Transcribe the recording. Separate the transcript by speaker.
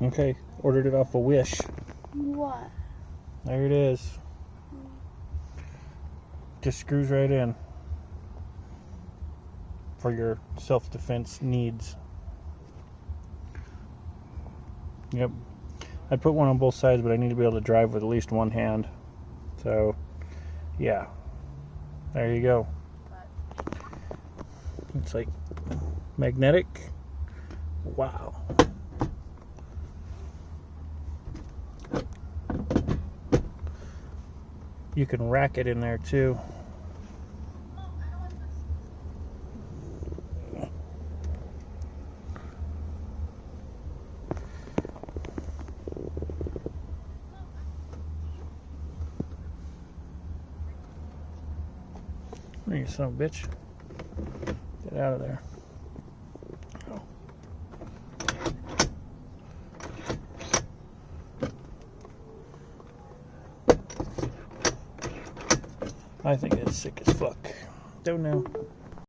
Speaker 1: Okay, ordered it off a Wish.
Speaker 2: What?
Speaker 1: There it is. Just screws right in for your self-defense needs. Yep. I put one on both sides, but I need to be able to drive with at least one hand. So, yeah. There you go. It's like magnetic. Wow. You can rack it in there too. There you son of a bitch. Get out of there. Oh. I think it's sick as fuck. Don't know.